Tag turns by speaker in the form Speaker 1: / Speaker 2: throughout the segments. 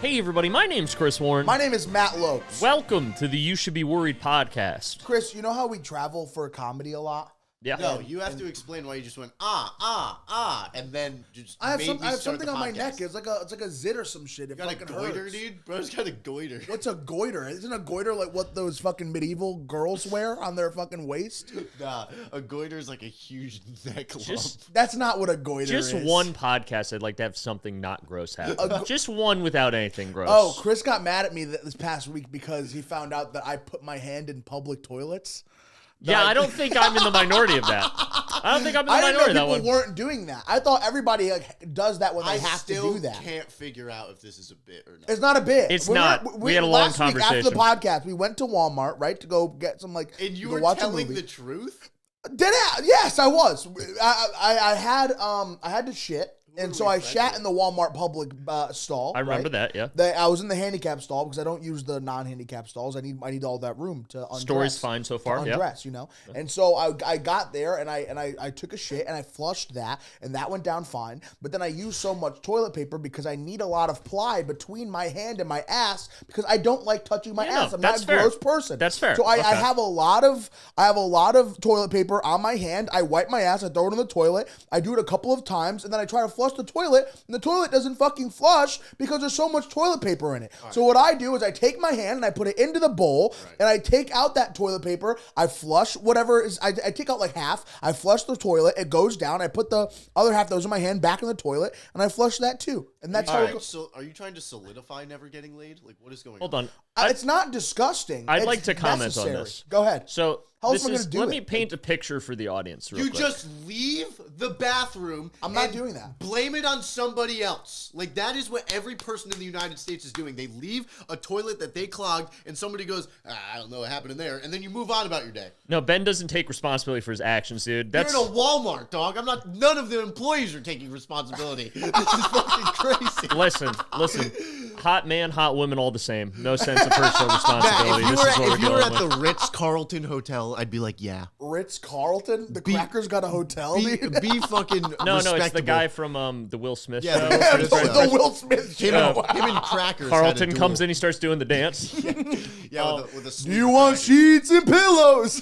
Speaker 1: Hey everybody, my name's Chris Warren.
Speaker 2: My name is Matt Lopes.
Speaker 1: Welcome to the You Should Be Worried podcast.
Speaker 2: Chris, you know how we travel for comedy a lot?
Speaker 1: Yeah.
Speaker 3: No, you have to explain why you just went and then just.
Speaker 2: I have
Speaker 3: made me
Speaker 2: I have
Speaker 3: start
Speaker 2: something
Speaker 3: the
Speaker 2: on my
Speaker 3: podcast.
Speaker 2: neck. It's like a zit or some shit. It
Speaker 3: You got a
Speaker 2: fucking
Speaker 3: goiter,
Speaker 2: hurts.
Speaker 3: dude. Bro's got a goiter.
Speaker 2: What's a goiter? Isn't a goiter like what those fucking medieval girls wear on their fucking waist?
Speaker 3: Nah, a goiter is like a huge neck lump.
Speaker 2: That's not what a goiter is.
Speaker 1: Just one podcast, I'd like to have something not gross happen. Just one without anything gross.
Speaker 2: Oh, Chris got mad at me this past week because he found out that I put my hand in public toilets.
Speaker 1: Yeah, I don't think I'm in the minority of that. I don't think I'm in the
Speaker 2: I didn't
Speaker 1: minority of
Speaker 2: know
Speaker 1: that
Speaker 2: people
Speaker 1: one.
Speaker 2: weren't doing that. I thought everybody does that when they
Speaker 3: I
Speaker 2: have to
Speaker 3: still
Speaker 2: do that.
Speaker 3: can't figure out if this is a bit or not.
Speaker 2: It's not a bit.
Speaker 1: It's not. We had a long
Speaker 2: last week
Speaker 1: conversation.
Speaker 2: after the podcast, we went to Walmart, right, to go get some
Speaker 3: And you
Speaker 2: go
Speaker 3: were
Speaker 2: watch a
Speaker 3: telling
Speaker 2: movie.
Speaker 3: the truth?
Speaker 2: Did I? Yes, I was. I had to shit, and so I shat in the Walmart public stall.
Speaker 1: I remember
Speaker 2: right?
Speaker 1: that, yeah.
Speaker 2: I was in the handicap stall because I don't use the non-handicap stalls. I need all that room to undress.
Speaker 1: Story's fine so far, yeah.
Speaker 2: Undress, you know. And so I got there and I took a shit and I flushed that and that went down fine. But then I used so much toilet paper because I need a lot of ply between my hand and my ass because I don't like touching my
Speaker 1: Yeah,
Speaker 2: ass.
Speaker 1: no,
Speaker 2: I'm not
Speaker 1: that's
Speaker 2: a
Speaker 1: fair.
Speaker 2: gross person.
Speaker 1: That's fair.
Speaker 2: So I
Speaker 1: Okay.
Speaker 2: have a lot of toilet paper on my hand. I wipe my ass. I throw it in the toilet. I do it a couple of times and then I try to flush the toilet. And the toilet doesn't fucking flush because there's so much toilet paper in it. So what I do is I take my hand and I put it into the bowl and I take out that toilet paper. I flush whatever is, I take out like half. I flush the toilet. It goes down. I put the other half that was in my hand back in the toilet and I flush that too. And that's how it goes.
Speaker 3: So are you trying to solidify never getting laid? Like, what is going
Speaker 1: Hold
Speaker 3: on?
Speaker 1: on.
Speaker 2: It's not disgusting.
Speaker 1: I'd
Speaker 2: It's
Speaker 1: like to comment
Speaker 2: necessary.
Speaker 1: on this.
Speaker 2: Go ahead.
Speaker 1: So
Speaker 2: How
Speaker 1: this
Speaker 2: else am I
Speaker 1: is,
Speaker 2: gonna do
Speaker 1: let
Speaker 2: it?
Speaker 1: me paint a picture for the audience real
Speaker 3: You
Speaker 1: quick.
Speaker 3: just leave the bathroom.
Speaker 2: I'm not
Speaker 3: and
Speaker 2: doing that.
Speaker 3: Blame it on somebody else. Like, that is what every person in the United States is doing. They leave a toilet that they clogged, and somebody goes, I don't know what happened in there, and then you move on about your day.
Speaker 1: No, Ben doesn't take responsibility for his actions, dude. That's
Speaker 3: You're in a Walmart, dog. None of the employees are taking responsibility. This is fucking crazy.
Speaker 1: Listen. Hot man, hot woman, all the same. No sense of personal responsibility. This is what
Speaker 3: if
Speaker 1: we're
Speaker 3: you were
Speaker 1: dealing
Speaker 3: at
Speaker 1: with.
Speaker 3: the Ritz-Carlton Hotel, I'd be like, yeah.
Speaker 2: Ritz-Carlton? The Crackers got a hotel,
Speaker 3: Be
Speaker 2: dude?
Speaker 3: fucking
Speaker 1: No, it's the
Speaker 3: respectable.
Speaker 1: guy from the Will Smith
Speaker 3: Yeah,
Speaker 1: show.
Speaker 3: the Will Smith
Speaker 2: the Will Smith
Speaker 3: Him,
Speaker 2: show.
Speaker 3: him and Crackers
Speaker 1: Carlton
Speaker 3: had a
Speaker 1: comes
Speaker 3: duel.
Speaker 1: in, he starts doing the dance.
Speaker 3: Yeah, with a
Speaker 2: Do
Speaker 3: sweet
Speaker 2: you want
Speaker 3: Crackers.
Speaker 2: sheets and pillows?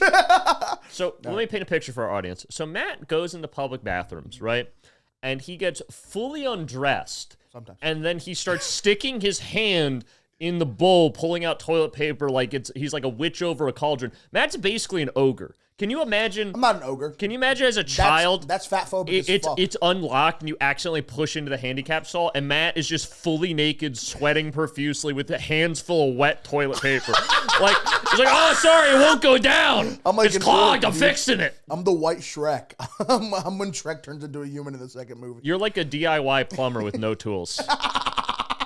Speaker 1: So let me paint a picture for our audience. So Matt goes into public bathrooms, right? And he gets fully undressed.
Speaker 2: Sometimes.
Speaker 1: And then he starts sticking his hand in the bowl, pulling out toilet paper like he's like a witch over a cauldron. Matt's basically an ogre. Can you imagine?
Speaker 2: I'm not an ogre.
Speaker 1: Can you imagine as a child?
Speaker 2: That's fat phobic as fuck.
Speaker 1: It's unlocked and you accidentally push into the handicap stall and Matt is just fully naked, sweating profusely with hands full of wet toilet paper. Like he's like, oh sorry, it won't go down.
Speaker 2: I'm like
Speaker 1: it's
Speaker 2: an
Speaker 1: clogged.
Speaker 2: orc,
Speaker 1: I'm
Speaker 2: dude.
Speaker 1: fixing it.
Speaker 2: I'm the white Shrek. I'm when Shrek turns into a human in the second movie.
Speaker 1: You're like a DIY plumber with no tools.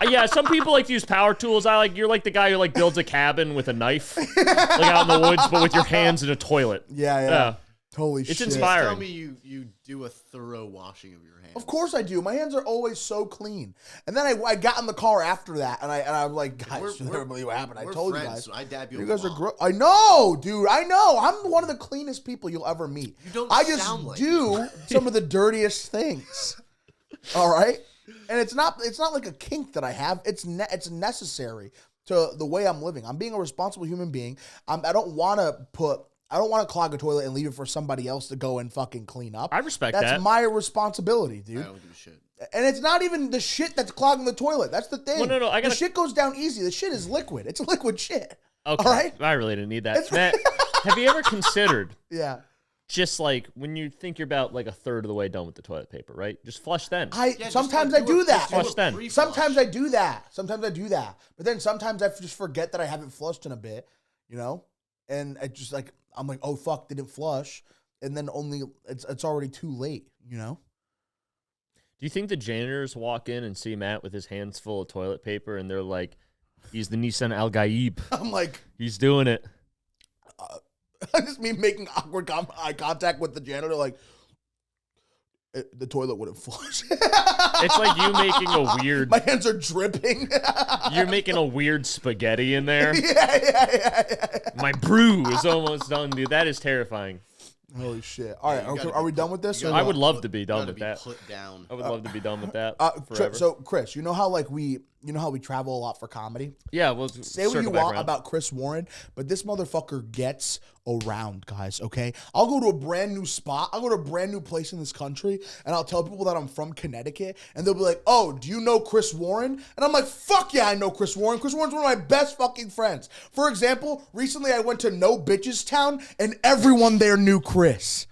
Speaker 1: Yeah, some people like to use power tools. You're like the guy who like builds a cabin with a knife, like out in the woods, but with your hands in a toilet.
Speaker 2: Yeah. Holy shit.
Speaker 1: inspiring.
Speaker 3: Tell me you do a thorough washing of your hands.
Speaker 2: Of course I do. My hands are always so clean. And then I got in the car after that, and I'm like, guys, you never believe what happened. I
Speaker 3: we're
Speaker 2: told you
Speaker 3: friends,
Speaker 2: guys.
Speaker 3: so I dab you
Speaker 2: You
Speaker 3: a
Speaker 2: guys are
Speaker 3: lot.
Speaker 2: I know, dude. I know. I'm one of the cleanest people you'll ever meet.
Speaker 3: You don't
Speaker 2: I just
Speaker 3: sound like
Speaker 2: do some of the dirtiest things. All right? And it's not like a kink that I have. It's necessary to the way I'm living. I'm being a responsible human being. I don't want to clog a toilet and leave it for somebody else to go and fucking clean up.
Speaker 1: I respect
Speaker 2: That's
Speaker 1: that.
Speaker 2: my responsibility, dude.
Speaker 3: I don't give a shit.
Speaker 2: And it's not even the shit that's clogging the toilet. That's the thing.
Speaker 1: Well, no,
Speaker 2: the shit goes down easy. The shit is liquid. It's liquid shit.
Speaker 1: Okay,
Speaker 2: All right?
Speaker 1: I really didn't need that. Matt, have you ever considered
Speaker 2: Yeah.
Speaker 1: just like when you think you're about like a third of the way done with the toilet paper, right? Just flush then.
Speaker 2: Sometimes I do that.
Speaker 1: Flush then.
Speaker 2: Sometimes I do that. But then sometimes I just forget that I haven't flushed in a bit, you know? And I just like, I'm like, oh fuck, didn't flush. And then it's already too late, you know?
Speaker 1: Do you think the janitors walk in and see Matt with his hands full of toilet paper and they're like, he's the Nissan Al Gaib.
Speaker 2: I'm like,
Speaker 1: He's doing it.
Speaker 2: just me making awkward eye contact with the janitor, like, the toilet wouldn't flush.
Speaker 1: It's like you making a weird,
Speaker 2: My hands are dripping.
Speaker 1: you're making a weird spaghetti in there.
Speaker 2: Yeah.
Speaker 1: My brew is almost done, dude. That is terrifying.
Speaker 2: Holy shit. All right,
Speaker 3: you gotta
Speaker 2: are we done with this?
Speaker 3: you
Speaker 2: or
Speaker 1: I
Speaker 3: gotta
Speaker 2: what?
Speaker 1: would love to be done
Speaker 3: Gotta
Speaker 1: with
Speaker 3: be
Speaker 1: that.
Speaker 3: put down.
Speaker 1: I would love to be done with that
Speaker 2: Tr-
Speaker 1: forever.
Speaker 2: So, Chris, you know how like we you know how we travel a lot for comedy?
Speaker 1: Yeah, well,
Speaker 2: Say what you want about Chris Warren, but this motherfucker gets around, guys, okay? I'll go to a brand new spot. I'll go to a brand new place in this country, and I'll tell people that I'm from Connecticut, and they'll be like, oh, do you know Chris Warren? And I'm like, fuck yeah, I know Chris Warren. Chris Warren's one of my best fucking friends. For example, recently I went to No Bitches Town, and everyone there knew Chris.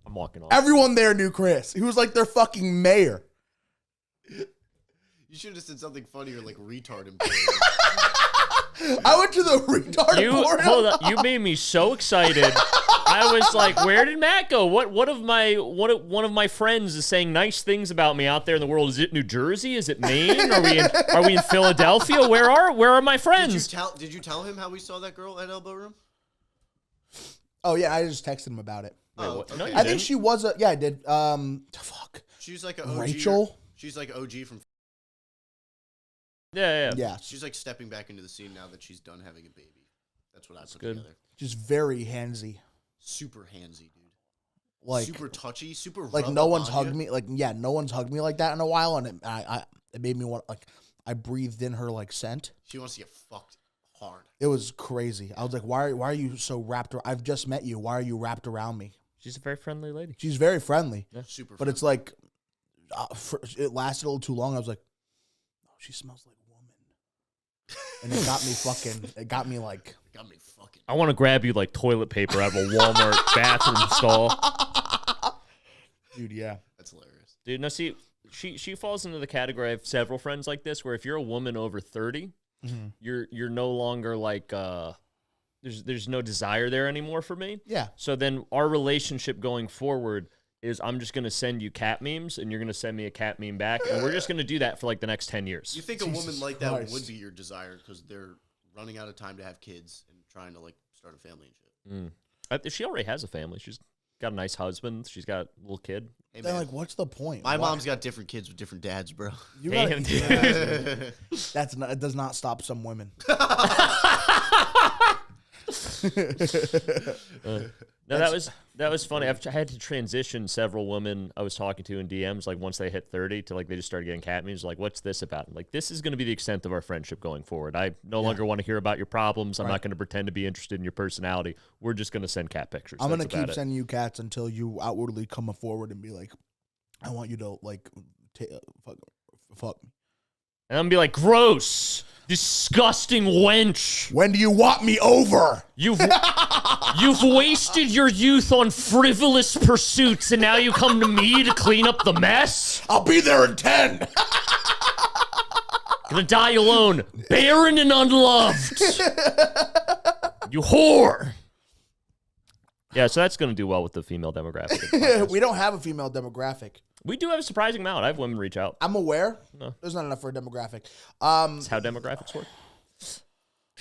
Speaker 1: I'm walking on.
Speaker 2: Everyone there knew Chris. He was like their fucking mayor.
Speaker 3: You should have said something funnier like retard employee.
Speaker 2: I went to the retard emporium.
Speaker 1: Hold on, you made me so excited. I was like, where did Matt go? One of my friends is saying nice things about me out there in the world. Is it New Jersey? Is it Maine? Are we in Philadelphia? Where are my friends?
Speaker 3: Did you tell him how we saw that girl at Elbow Room?
Speaker 2: Oh yeah, I just texted him about it.
Speaker 3: Oh,
Speaker 1: what? No,
Speaker 3: okay.
Speaker 1: you
Speaker 2: I think she was a, yeah, I did. Fuck.
Speaker 3: She's like a OG.
Speaker 2: Rachel?
Speaker 3: She's like OG from.
Speaker 1: Yeah.
Speaker 2: Yeah.
Speaker 3: She's like stepping back into the scene now that she's done having a baby. That's what I put
Speaker 1: good.
Speaker 3: together.
Speaker 2: Just very handsy.
Speaker 3: Super handsy, dude.
Speaker 2: Like
Speaker 3: super touchy, super.
Speaker 2: Like
Speaker 3: rub
Speaker 2: no
Speaker 3: up
Speaker 2: one's
Speaker 3: on
Speaker 2: hugged
Speaker 3: you.
Speaker 2: me. Like yeah, no one's hugged me like that in a while, and it made me want like I breathed in her like scent.
Speaker 3: She wants to get fucked hard.
Speaker 2: It was crazy. I was like, why are you so wrapped? I've just met you. Why are you wrapped around me?
Speaker 1: She's a very friendly lady.
Speaker 2: She's very friendly,
Speaker 3: Super.
Speaker 2: but it's like it lasted a little too long. I was like, oh, she smells like a woman, and it got me fucking. It got me like.
Speaker 3: got me fucking.
Speaker 1: I want to grab you like toilet paper out of a Walmart bathroom stall.
Speaker 2: Dude, yeah.
Speaker 3: That's hilarious.
Speaker 1: Dude, no, see, she falls into the category of several friends like this, where if you're a woman over 30, you're no longer like there's no desire there anymore for me.
Speaker 2: Yeah.
Speaker 1: So then our relationship going forward is I'm just gonna send you cat memes and you're gonna send me a cat meme back, and we're just gonna do that for like the next 10 years.
Speaker 3: You think a
Speaker 2: Jesus
Speaker 3: woman like that
Speaker 2: Christ.
Speaker 3: would be your desire because they're running out of time to have kids and trying to like start a family and shit?
Speaker 1: She already has a family. She's got a nice husband. She's got a little kid.
Speaker 3: Hey,
Speaker 2: Then
Speaker 3: man,
Speaker 2: like, what's the point?
Speaker 3: my
Speaker 2: Why-
Speaker 3: mom's got different kids with different dads, bro.
Speaker 2: You
Speaker 1: Damn,
Speaker 2: gotta,
Speaker 1: dude.
Speaker 2: that's not. It does not stop some women.
Speaker 1: No, that was funny. I had to transition several women I was talking to in DMs, like once they hit 30, to like they just started getting cat memes. Like, what's this about? Like, this is going to be the extent of our friendship going forward. I no longer want to hear about your problems. I'm not going to pretend to be interested in your personality. We're just going to send cat pictures.
Speaker 2: I'm gonna
Speaker 1: That's about
Speaker 2: keep
Speaker 1: it.
Speaker 2: sending you cats until you outwardly come forward and be like, I want you to like fuck me.
Speaker 1: And I'm gonna be like, gross, disgusting wench.
Speaker 2: When do you want me over?
Speaker 1: You've wasted your youth on frivolous pursuits, and now you come to me to clean up the mess?
Speaker 2: I'll be there in 10.
Speaker 1: Gonna die alone, barren and unloved. You whore. Yeah, so that's gonna do well with the female demographic.
Speaker 2: We don't have a female demographic.
Speaker 1: We do have a surprising amount. I have women reach out.
Speaker 2: I'm aware.
Speaker 1: No.
Speaker 2: There's not enough for a demographic.
Speaker 1: That's how demographics work.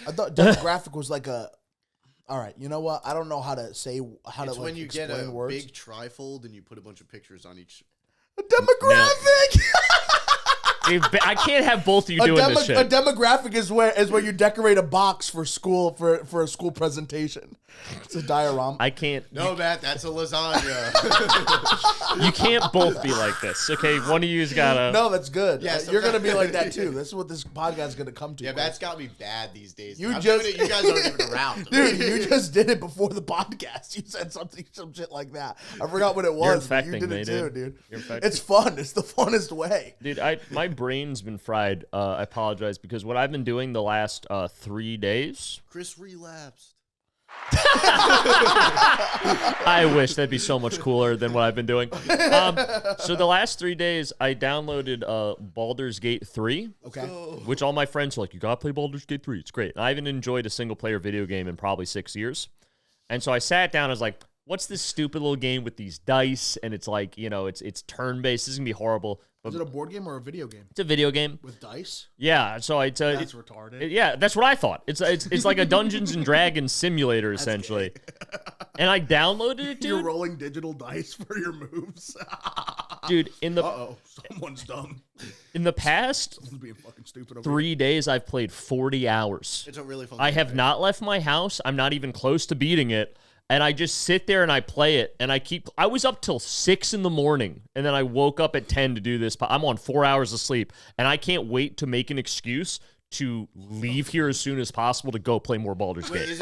Speaker 2: I thought demographic was like a. All right, you know what? I don't know how to say how
Speaker 3: It's
Speaker 2: to like
Speaker 3: when you get
Speaker 2: explain
Speaker 3: a
Speaker 2: words.
Speaker 3: big trifold and you put a bunch of pictures on each.
Speaker 2: A demographic.
Speaker 1: I can't have both of you doing this
Speaker 2: A
Speaker 1: shit.
Speaker 2: demographic is where you decorate a box for school for a school presentation. It's a diorama.
Speaker 1: I can't.
Speaker 3: No, Matt, that's a lasagna.
Speaker 1: You can't both be like this. Okay, one of you's gotta.
Speaker 2: No, that's good.
Speaker 3: Yeah,
Speaker 2: You're gonna be
Speaker 3: sometimes-
Speaker 2: like that too. This is what this podcast is gonna come to.
Speaker 3: Yeah,
Speaker 2: Chris.
Speaker 3: Matt's got me bad these days.
Speaker 2: You
Speaker 3: I'm
Speaker 2: just-
Speaker 3: doing it, you guys aren't even around.
Speaker 2: Dude, you just did it before the podcast. You said some shit like that. I forgot what it was.
Speaker 1: You're
Speaker 2: but you
Speaker 1: infecting
Speaker 2: did
Speaker 1: me,
Speaker 2: it too,
Speaker 1: dude.
Speaker 2: dude.
Speaker 1: You're infecting.
Speaker 2: It's fun. It's the funnest way.
Speaker 1: Dude, my brain's been fried. I apologize because what I've been doing the last 3 days.
Speaker 3: Chris relapsed.
Speaker 1: I wish that'd be so much cooler than what I've been doing. So the last 3 days, I downloaded Baldur's Gate 3.
Speaker 2: Okay.
Speaker 1: Which all my friends are like, you gotta play Baldur's Gate 3. It's great. I haven't enjoyed a single player video game in probably 6 years. And so I sat down, I was like, what's this stupid little game with these dice? And it's like, you know, it's turn-based. This is gonna be horrible. But
Speaker 2: Is it a board game or a video game
Speaker 1: it's a video game.
Speaker 2: with dice?
Speaker 1: Yeah, so it's
Speaker 2: That's retarded.
Speaker 1: yeah, that's what I thought. It's like a Dungeons and Dragons simulator essentially. And I downloaded it,
Speaker 2: You're
Speaker 1: dude.
Speaker 2: rolling digital dice for your moves.
Speaker 1: Dude, in the
Speaker 2: Uh-oh. Someone's dumb.
Speaker 1: past
Speaker 2: Someone's being fucking stupid over
Speaker 1: 3 days, I've played 40 hours.
Speaker 3: It's a really fun
Speaker 1: I
Speaker 3: game,
Speaker 1: have
Speaker 3: right?
Speaker 1: not left my house. I'm not even close to beating it. and I just sit there and I play it, and I was up till 6 in the morning, and then I woke up at 10 to do this. I'm on 4 hours of sleep, and I can't wait to make an excuse to leave here as soon as possible to go play more Baldur's Gate.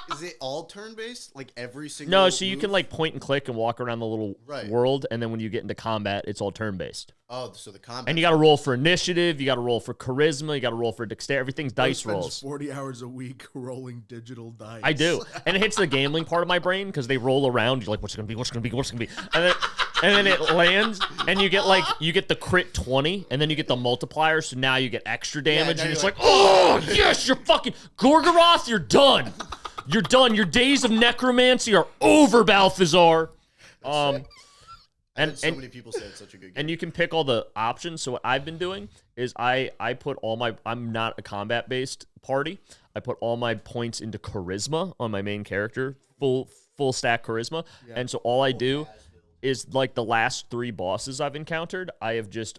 Speaker 3: Is it all turn-based? Like every single
Speaker 1: No, so you
Speaker 3: move?
Speaker 1: can like point and click and walk around the little world, and then when you get into combat, it's all turn-based.
Speaker 3: Oh, so the combat.
Speaker 1: And you got to roll for initiative, you got to roll for charisma, you got to roll for dexterity. Everything's dice
Speaker 2: spends
Speaker 1: rolls.
Speaker 2: 40 hours a week rolling digital dice.
Speaker 1: I do, and it hits the gambling part of my brain because they roll around. You're like, what's it gonna be? What's it gonna be? What's it gonna be? And then it lands, and you get the crit 20, and then you get the multiplier. So now you get extra damage, and it's like, oh yes, you're fucking Gorgoroth. You're done. You're done. Your days of necromancy are over, Balthazar.
Speaker 3: And so many people say it's such a good game.
Speaker 1: And you can pick all the options. So what I've been doing is I put all my, I'm not a combat-based party. I put all my points into charisma on my main character, full stack charisma. Yeah. And so all I do is like the last 3 bosses I've encountered, I have just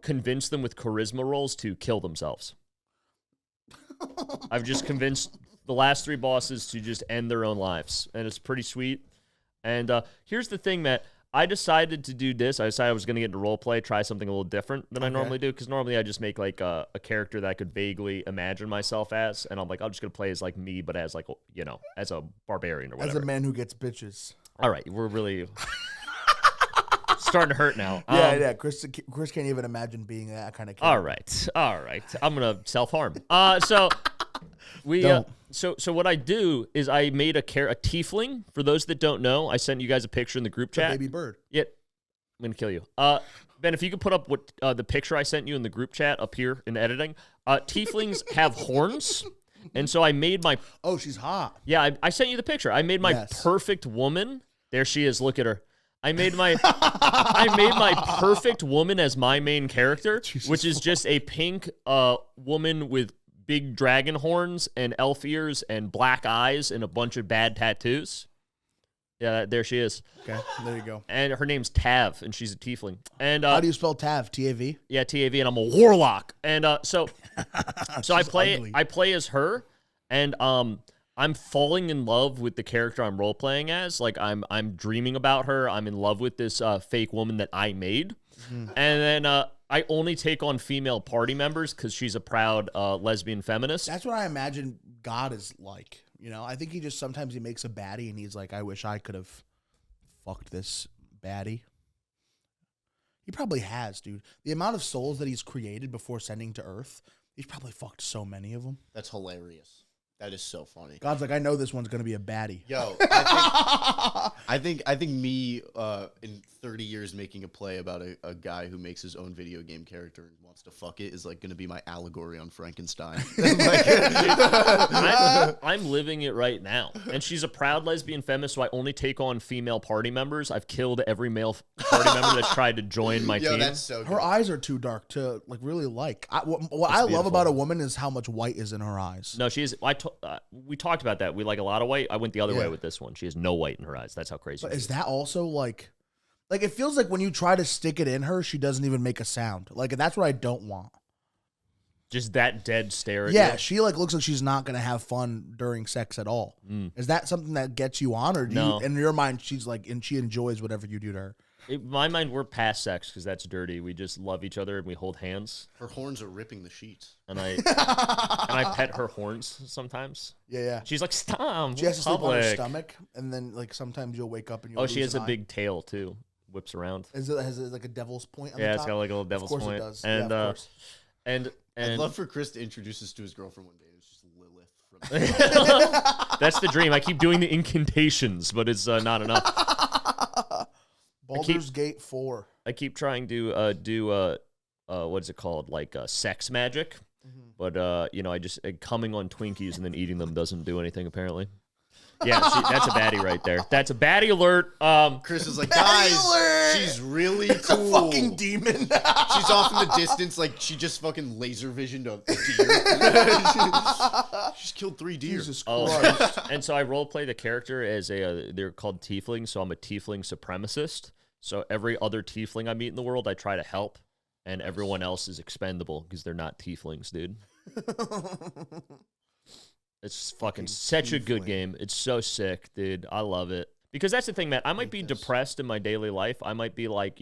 Speaker 1: convinced them with charisma rolls to kill themselves. I've just convinced the last 3 bosses to just end their own lives, and it's pretty sweet. And here's the thing, Matt. I decided to do this. I decided I was going to get into roleplay, try something a little different than I normally do, because normally I just make like a character that I could vaguely imagine myself as, and I'm like, I'm just going to play as like me, but as like, you know, as a barbarian or whatever.
Speaker 2: As a man who gets bitches.
Speaker 1: All right, we're really starting to hurt now.
Speaker 2: Yeah. Chris can't even imagine being that kind of character.
Speaker 1: All right. I'm going to self-harm. So what I do is I made a tiefling. For those that don't know, I sent you guys a picture in the group chat.
Speaker 2: Baby bird.
Speaker 1: Yeah, I'm gonna kill you. Ben, if you could put up what the picture I sent you in the group chat up here in editing. Tieflings have horns, and so I made my.
Speaker 2: Oh, she's hot.
Speaker 1: Yeah, I sent you the picture. I made my perfect woman. There she is. Look at her. I made my perfect woman as my main character, which is just a pink woman with big dragon horns and elf ears and black eyes and a bunch of bad tattoos. Yeah, there she is.
Speaker 2: Okay, there you go.
Speaker 1: And her name's Tav, and she's a tiefling. And
Speaker 2: how do you spell Tav? T-A-V?
Speaker 1: Yeah, T-A-V, and I'm a warlock. And so I play as her, and I'm falling in love with the character I'm role playing as. Like I'm dreaming about her. I'm in love with this fake woman that I made, and then I only take on female party members because she's a proud lesbian feminist.
Speaker 2: That's what I imagine God is like. You know, I think he just sometimes he makes a baddie and he's like, I wish I could have fucked this baddie. He probably has, dude. The amount of souls that he's created before sending to Earth, he's probably fucked so many of them.
Speaker 3: That's hilarious. That is so funny.
Speaker 2: God's like, I know this one's gonna be a baddie.
Speaker 3: Yo, I think me in 30 years making a play about a guy who makes his own video game character and wants to fuck it is like gonna be my allegory on Frankenstein.
Speaker 1: I'm living it right now, and she's a proud lesbian feminist, so I only take on female party members. I've killed every male party member that's tried to join my team.
Speaker 3: That's so good.
Speaker 2: Her eyes are too dark to like really like. What I love about a woman is how much white is in her eyes.
Speaker 1: No, she is. We talked about that. We like a lot of white. I went the other way with this one. She has no white in her eyes. That's how crazy.
Speaker 2: But is that also like it feels like when you try to stick it in her, she doesn't even make a sound. Like that's what I don't want.
Speaker 1: Just that dead stare.
Speaker 2: Yeah, she like looks like she's not gonna have fun during sex at all. Is that something that gets you on, or do you, in your mind, she's like, and she enjoys whatever you do to her?
Speaker 1: In my mind, we're past sex because that's dirty. We just love each other and we hold hands.
Speaker 3: Her horns are ripping the sheets,
Speaker 1: and I pet her horns sometimes.
Speaker 2: Yeah.
Speaker 1: She's like, stop.
Speaker 2: She has to sleep on her stomach, and then like sometimes you'll wake up and you'll.
Speaker 1: She has a big tail too. Whips around.
Speaker 2: Has it like a devil's point on
Speaker 1: the top?
Speaker 2: It's
Speaker 1: got like a little devil's point. Of course
Speaker 2: it does.
Speaker 1: And
Speaker 2: of course.
Speaker 1: And
Speaker 3: I'd love for Chris to introduce us to his girlfriend one day. It's just Lilith.
Speaker 1: That's the dream. I keep doing the incantations, but it's not enough.
Speaker 2: Baldur's Gate 4.
Speaker 1: I keep trying to do what is it called? Like sex magic. But I just coming on Twinkies and then eating them doesn't do anything apparently. Yeah, that's a baddie right there. That's a baddie alert.
Speaker 3: Chris is like, guys, she's really cool.
Speaker 2: It's a fucking demon.
Speaker 3: She's off in the distance, like she just fucking laser visioned a deer. She's killed 3 deer.
Speaker 2: Jesus Christ.
Speaker 1: And so I role play the character as they're called tieflings, so I'm a tiefling supremacist. So every other tiefling I meet in the world, I try to help, and everyone else is expendable because they're not tieflings, dude. It's fucking such a good game. It's so sick, dude. I love it. Because that's the thing, man. I might be depressed in my daily life. I might be like,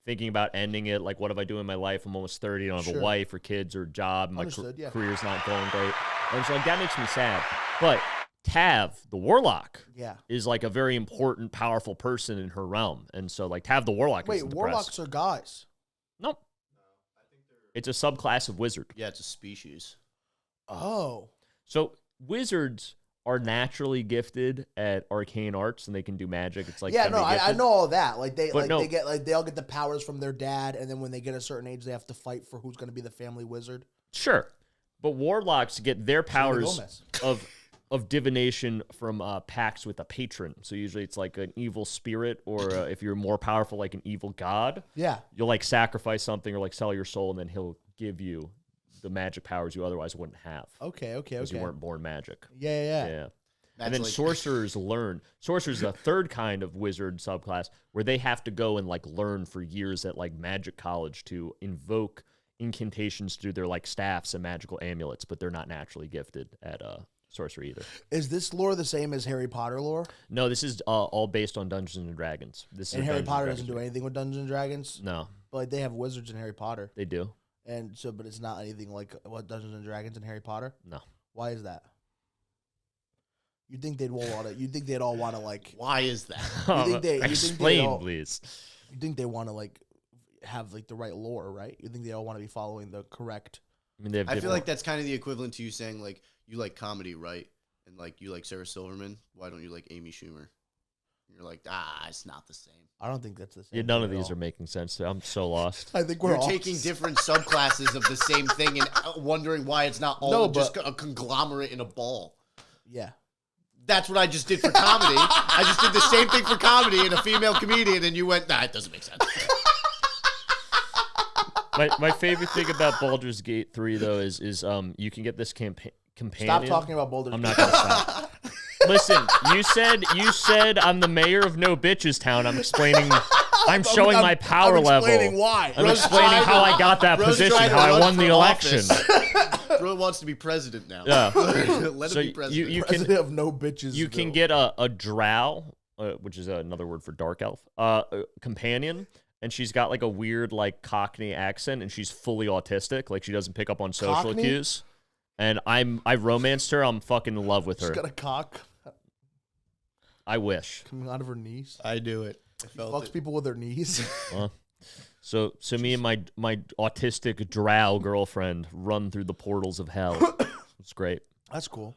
Speaker 1: thinking about ending it. Like, what have I do in my life? I'm almost 30. I don't have a wife or kids or a job. My career's not going great. And so, like, that makes me sad. But Tav, the warlock, is like a very important, powerful person in her realm. And so, like, Tav the warlock is
Speaker 2: warlocks are guys.
Speaker 1: Nope. It's a subclass of wizard.
Speaker 3: Yeah, it's a species.
Speaker 2: Oh.
Speaker 1: So, wizards are naturally gifted at arcane arts and they can do magic. It's like
Speaker 2: I know all that. Like they all get the powers from their dad, and then when they get a certain age, they have to fight for who's going to be the family wizard.
Speaker 1: Sure, but warlocks get their powers of divination from pacts with a patron. So usually it's like an evil spirit, or if you're more powerful, like an evil god.
Speaker 2: Yeah,
Speaker 1: you'll like sacrifice something or like sell your soul, and then he'll give you the magic powers you otherwise wouldn't have.
Speaker 2: Okay.
Speaker 1: Because you weren't born magic.
Speaker 2: Yeah.
Speaker 1: And then sorcerers learn. Sorcerers is a third kind of wizard subclass where they have to go and like learn for years at like magic college to invoke incantations through their like staffs and magical amulets, but they're not naturally gifted at sorcery either.
Speaker 2: Is this lore the same as Harry Potter lore?
Speaker 1: No, this is all based on Dungeons and Dragons.
Speaker 2: And Harry Potter doesn't do anything with Dungeons and Dragons?
Speaker 1: No.
Speaker 2: But like, they have wizards in Harry Potter.
Speaker 1: They do.
Speaker 2: And so, but it's not anything like what Dungeons and Dragons and Harry Potter.
Speaker 1: No.
Speaker 2: Why is that? You think they'd want to? You think they'd all want to like?
Speaker 3: Why is
Speaker 1: that? Explain, please.
Speaker 2: You think they want to like have like the right lore, right? You think they all want to be following the correct?
Speaker 1: I mean,
Speaker 3: I feel like that's kind of the equivalent to you saying like you like comedy, right? And like you like Sarah Silverman. Why don't you like Amy Schumer? You're like, it's not the same.
Speaker 2: I don't think that's the same.
Speaker 1: Yeah, none of these are making sense. I'm so lost.
Speaker 2: I think
Speaker 3: we're taking different subclasses of the same thing and wondering why it's not all just a conglomerate in a ball.
Speaker 2: Yeah.
Speaker 3: That's what I just did for comedy. I just did the same thing for comedy and a female comedian, and you went, it doesn't make sense.
Speaker 1: My favorite thing about Baldur's Gate 3, though, is you can get this companion.
Speaker 2: Stop talking about Baldur's Gate.
Speaker 1: I'm not going to stop. Listen, you said I'm the mayor of No Bitches Town. I'm explaining. I'm showing my power level.
Speaker 2: I'm explaining why.
Speaker 1: I'm explaining how I got that position, how I won the election.
Speaker 3: Bro wants to be president now.
Speaker 1: Yeah.
Speaker 3: Let him be president.
Speaker 2: You president of No Bitches.
Speaker 1: You can get a drow, which is another word for dark elf, companion, and she's got like a weird like Cockney accent, and she's fully autistic. Like she doesn't pick up on social cues. And I romanced her. I'm fucking in love with her.
Speaker 2: She's got a cock.
Speaker 1: I wish.
Speaker 2: Coming out of her knees.
Speaker 3: I do it.
Speaker 2: She fucks people with their knees.
Speaker 1: So me and my autistic drow girlfriend run through the portals of hell. It's great.
Speaker 2: That's cool.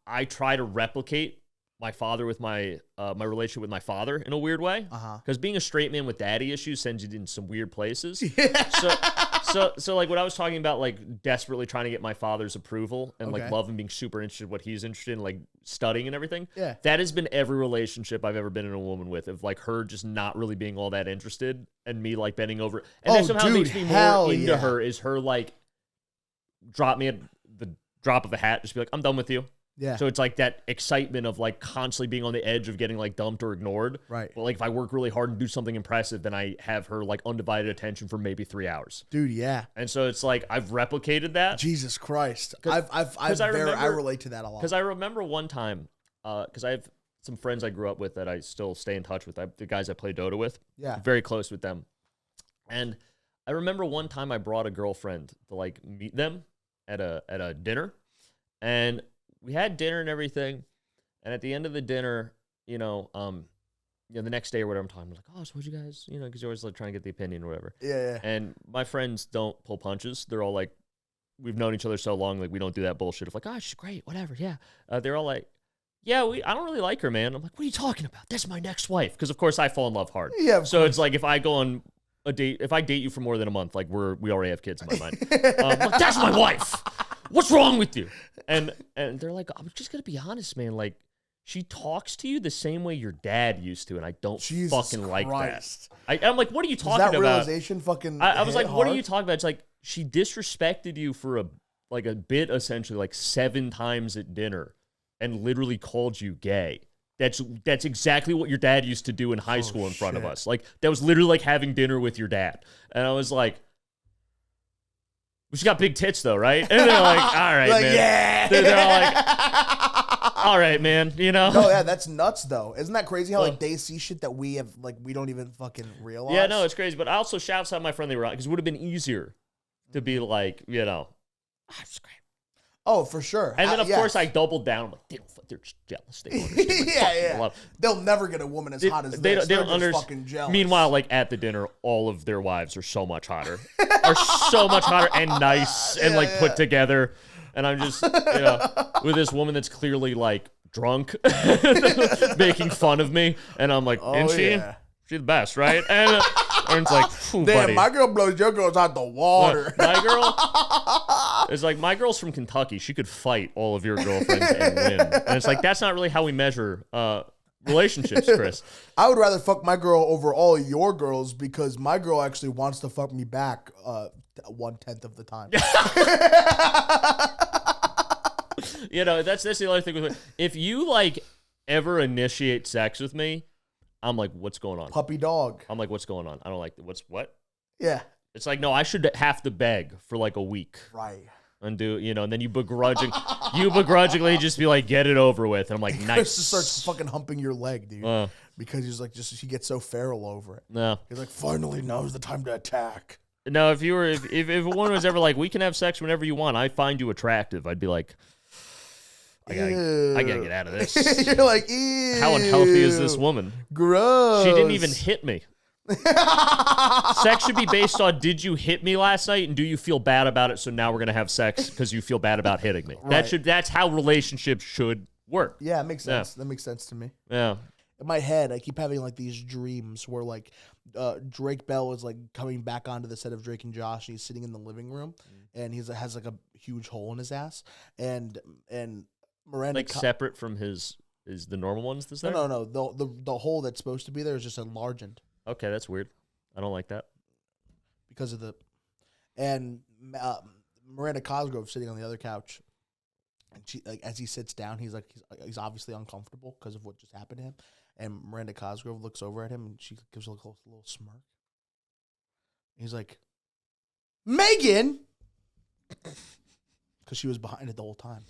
Speaker 1: I try to replicate my father with my relationship with my father in a weird way. Because being a straight man with daddy issues sends you in some weird places. So like what I was talking about, like desperately trying to get my father's approval and like love and being super interested in what he's interested in, like studying and everything.
Speaker 2: Yeah.
Speaker 1: That has been every relationship I've ever been in a woman with, of like her just not really being all that interested and me like bending over. And that somehow makes me more into her, is her like drop me at the drop of a hat, just be like, I'm done with you.
Speaker 2: Yeah.
Speaker 1: So it's like that excitement of like constantly being on the edge of getting like dumped or ignored.
Speaker 2: Right.
Speaker 1: But like if I work really hard and do something impressive, then I have her like undivided attention for maybe 3 hours.
Speaker 2: Dude, yeah.
Speaker 1: And so it's like I've replicated that.
Speaker 2: Jesus Christ. I relate to that a lot.
Speaker 1: Because I remember one time, because I have some friends I grew up with that I still stay in touch with, the guys I play Dota with.
Speaker 2: Yeah.
Speaker 1: Very close with them. And I remember one time I brought a girlfriend to like meet them at a dinner. And we had dinner and everything, and at the end of the dinner, the next day or whatever, I'm talking, I'm like, oh, so what'd you guys, because you're always like trying to get the opinion or whatever.
Speaker 2: Yeah.
Speaker 1: And my friends don't pull punches. They're all like, we've known each other so long, like we don't do that bullshit of like, oh, she's great, whatever, yeah. They're all like, yeah, I don't really like her, man. I'm like, what are you talking about? That's my next wife. Because of course I fall in love hard.
Speaker 2: Yeah.
Speaker 1: So it's like if I go on a date, if I date you for more than a month, like we already have kids in my mind. Like, that's my wife. What's wrong with you? And they're like, I'm just gonna be honest, man. Like, she talks to you the same way your dad used to, and I don't fucking like that. I'm like, what are you talking about?
Speaker 2: That realization fucking.
Speaker 1: I was like, what are you talking about? It's like she disrespected you for a bit, essentially, like 7 times at dinner, and literally called you gay. That's exactly what your dad used to do in high school in front of us. Like that was literally like having dinner with your dad, and I was like, She got big tits though, right? And they're like, all right,
Speaker 2: Like,
Speaker 1: man.
Speaker 2: yeah.
Speaker 1: They're all like, all right, man. You know?
Speaker 2: No, yeah, that's nuts though. Isn't that crazy how like they see shit that we have like we don't even fucking realize?
Speaker 1: Yeah, no, it's crazy. But I also shouts out my friend they were on because it would have been easier to be like, you know, that's great.
Speaker 2: Oh, for sure.
Speaker 1: And then of
Speaker 2: yes.
Speaker 1: course I doubled down. I'm like, they're just jealous. They don't understand.
Speaker 2: yeah. They'll never get a woman as hot as
Speaker 1: They
Speaker 2: this.
Speaker 1: don't
Speaker 2: They're just
Speaker 1: understand.
Speaker 2: fucking jealous.
Speaker 1: Meanwhile, like at the dinner, all of their wives are so much hotter, and nice and like put together. And I'm just, with this woman that's clearly like drunk, making fun of me, and I'm like, isn't she?
Speaker 2: Yeah.
Speaker 1: She's the best, right? And it's like,
Speaker 2: damn,
Speaker 1: buddy.
Speaker 2: my girl blows your girls out the water.
Speaker 1: My girl is like, my girl's from Kentucky. She could fight all of your girlfriends and win. And it's like, that's not really how we measure relationships, Chris.
Speaker 2: I would rather fuck my girl over all your girls because my girl actually wants to fuck me back 1/10 of the time.
Speaker 1: That's the other thing with me. If you like ever initiate sex with me, I'm like, what's going on?
Speaker 2: Puppy dog.
Speaker 1: I'm like, what's going on? I don't like what?
Speaker 2: Yeah.
Speaker 1: It's like, no, I should have to beg for like a week.
Speaker 2: Right.
Speaker 1: And do, and then you begrudgingly just be like, get it over with. And I'm like, nice.
Speaker 2: Chris just starts fucking humping your leg, dude. Because he's like, he gets so feral over it.
Speaker 1: No.
Speaker 2: He's like, finally, now's the time to attack.
Speaker 1: No, if a woman was ever like, we can have sex whenever you want, I find you attractive, I'd be like, I gotta get out of this.
Speaker 2: You're like, ew.
Speaker 1: How unhealthy is this woman?
Speaker 2: Gross.
Speaker 1: She didn't even hit me. Sex should be based on, did you hit me last night and do you feel bad about it, so now we're gonna have sex because you feel bad about hitting me.
Speaker 2: Right.
Speaker 1: That's how relationships should work.
Speaker 2: Yeah, it makes sense. That makes sense to me.
Speaker 1: Yeah.
Speaker 2: In my head, I keep having like these dreams where like Drake Bell is like coming back onto the set of Drake and Josh, and he's sitting in the living room, and has like a huge hole in his ass, and Miranda
Speaker 1: like separate from is the normal ones that's there?
Speaker 2: No. The hole that's supposed to be there is just enlarged.
Speaker 1: Okay, that's weird. I don't like that.
Speaker 2: Because of Miranda Cosgrove sitting on the other couch, and she like as he sits down, he's obviously uncomfortable because of what just happened to him, and Miranda Cosgrove looks over at him and she gives a little smirk. He's like, Megan, because she was behind it the whole time.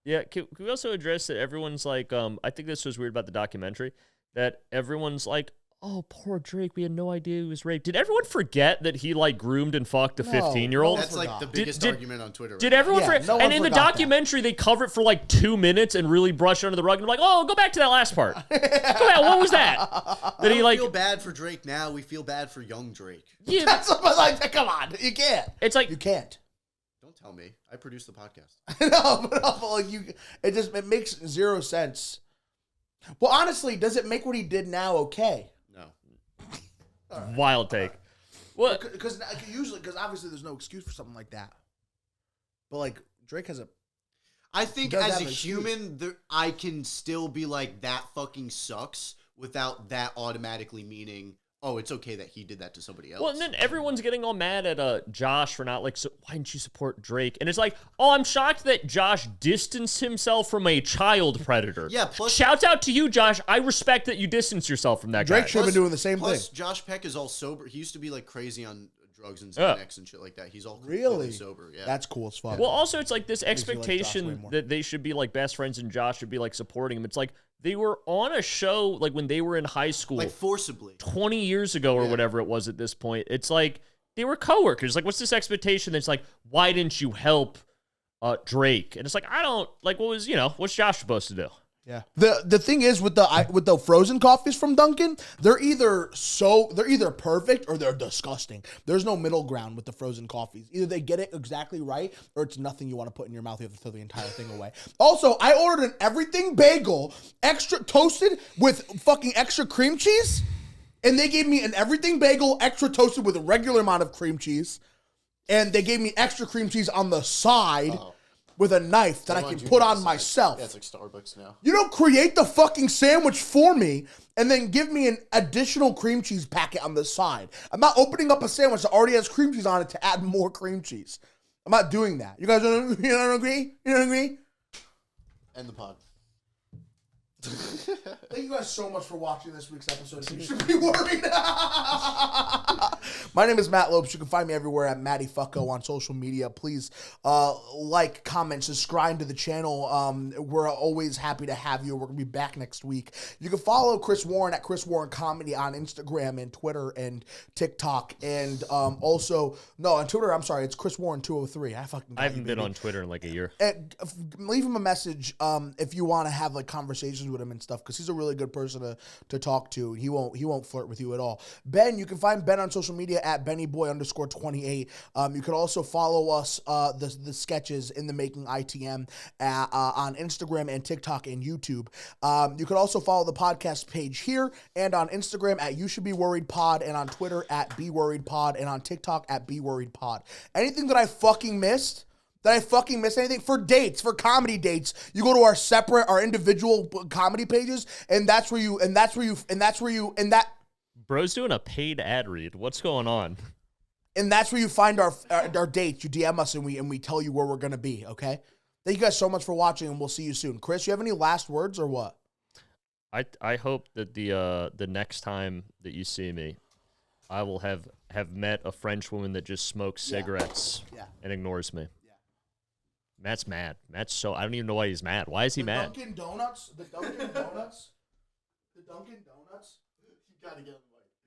Speaker 1: Yeah, can we also address that everyone's like, I think this was weird about the documentary, that everyone's like, oh, poor Drake, we had no idea he was raped. Did everyone forget that he like groomed and fucked a 15-year-old?
Speaker 3: That's like the biggest argument on Twitter.
Speaker 1: Did everyone forget?
Speaker 2: No
Speaker 1: and
Speaker 2: one
Speaker 1: in the
Speaker 2: forgot
Speaker 1: documentary, they cover it for like 2 minutes and really brush it under the rug. And I'm like, oh, go back to that last part. Go back. What was that? That he like
Speaker 3: feel bad for Drake now. We feel bad for young Drake.
Speaker 1: Yeah,
Speaker 2: That's like, come on, you can't.
Speaker 1: it's like
Speaker 2: You can't.
Speaker 3: Don't tell me. I produced the podcast.
Speaker 2: but like it makes zero sense. Well, honestly, does it make what he did now okay?
Speaker 3: No.
Speaker 1: wild take. What?
Speaker 2: Because obviously there's no excuse for something like that. But like Drake has a.
Speaker 3: I think
Speaker 2: Does
Speaker 3: as
Speaker 2: have
Speaker 3: a
Speaker 2: an
Speaker 3: human, I can still be like, that fucking sucks without that automatically meaning, oh, it's okay that he did that to somebody else.
Speaker 1: Well, and then everyone's getting all mad at Josh for not like, why didn't you support Drake? And it's like, oh, I'm shocked that Josh distanced himself from a child predator.
Speaker 3: Yeah, plus-
Speaker 1: shouts out to you, Josh. I respect that you distance yourself from that
Speaker 2: Drake
Speaker 1: guy.
Speaker 2: should have been doing the same thing.
Speaker 3: Plus, Josh Peck is all sober. He used to be like crazy on drugs and Xanax and shit like that. He's all completely sober. Yeah,
Speaker 2: That's cool as fuck.
Speaker 1: Well, also, it's like this
Speaker 2: me like Josh way
Speaker 1: expectation
Speaker 2: more.
Speaker 1: that they should be like best friends and Josh should be like supporting him. It's like they were on a show like when they were in high school,
Speaker 3: like forcibly
Speaker 1: 20 years ago or whatever it was at this point. It's like they were coworkers. Like, what's this expectation that's like, why didn't you help Drake? And it's like, I don't like, what's Josh supposed to do?
Speaker 2: Yeah. The thing is with the frozen coffees from Dunkin', they're either perfect or they're disgusting. There's no middle ground with the frozen coffees. Either they get it exactly right or it's nothing you want to put in your mouth. You have to throw the entire thing away. Also, I ordered an everything bagel, extra toasted with fucking extra cream cheese, and they gave me an everything bagel extra toasted with a regular amount of cream cheese, and they gave me extra cream cheese on the side. With a knife that I can put on myself.
Speaker 3: Yeah, it's like Starbucks now.
Speaker 2: You don't create the fucking sandwich for me and then give me an additional cream cheese packet on the side. I'm not opening up a sandwich that already has cream cheese on it to add more cream cheese. I'm not doing that. You guys don't agree? You don't agree?
Speaker 3: End the pod.
Speaker 2: Thank you guys so much for watching this week's episode. You should be worried. My name is Matt Lopes. You can find me everywhere at Matty Fucko on social media. Please like, comment, subscribe to the channel. We're always happy to have you. We're going to be back next week. You can follow Chris Warren at Chris Warren Comedy on Instagram and Twitter and TikTok. And also, no, on Twitter, I'm sorry, it's Chris Warren 203. I
Speaker 1: haven't been on Twitter in like a year.
Speaker 2: And leave him a message if you want to have like conversations with him and stuff, because he's a really good person to talk to. He won't flirt with you at all. Ben, you can find Ben on social media at BennyBoy_28. You can also follow us, the sketches in the making ITM on Instagram and TikTok and YouTube. You can also follow the podcast page here and on Instagram at You Should Be Worried Pod, and on Twitter at Be Worried Pod, and on TikTok at Be Worried Pod. Anything that I fucking missed? Did I fucking miss anything? For dates, for comedy dates, you go to our individual comedy pages, and that's where you.
Speaker 1: Bro's doing a paid ad read. What's going on?
Speaker 2: And that's where you find our dates. You DM us and we tell you where we're gonna be. Okay. Thank you guys so much for watching, and we'll see you soon. Chris, you have any last words or what?
Speaker 1: I hope that the next time that you see me, I will have met a French woman that just smokes cigarettes and ignores me. Matt's mad. I don't even know why he's mad. Why is he mad?
Speaker 2: The Dunkin' Donuts. You gotta get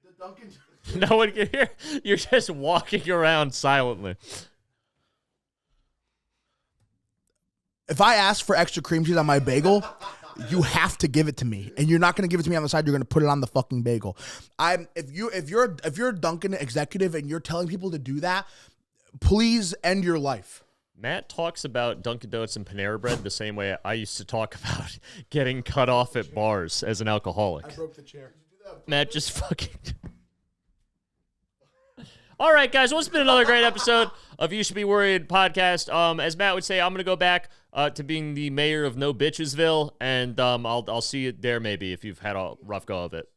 Speaker 2: the Dunkin'.
Speaker 1: No one can hear. You're just walking around silently.
Speaker 2: If I ask for extra cream cheese on my bagel, you have to give it to me, and you're not going to give it to me on the side. You're going to put it on the fucking bagel. If you're a Dunkin' executive and you're telling people to do that, please end your life.
Speaker 1: Matt talks about Dunkin' Donuts and Panera Bread the same way I used to talk about getting cut off at bars as an alcoholic.
Speaker 2: I broke the chair.
Speaker 1: Matt just fucking... All right, guys. Well, it's been another great episode of You Should Be Worried podcast. As Matt would say, I'm going to go back to being the mayor of No Bitchesville, and I'll see you there maybe if you've had a rough go of it.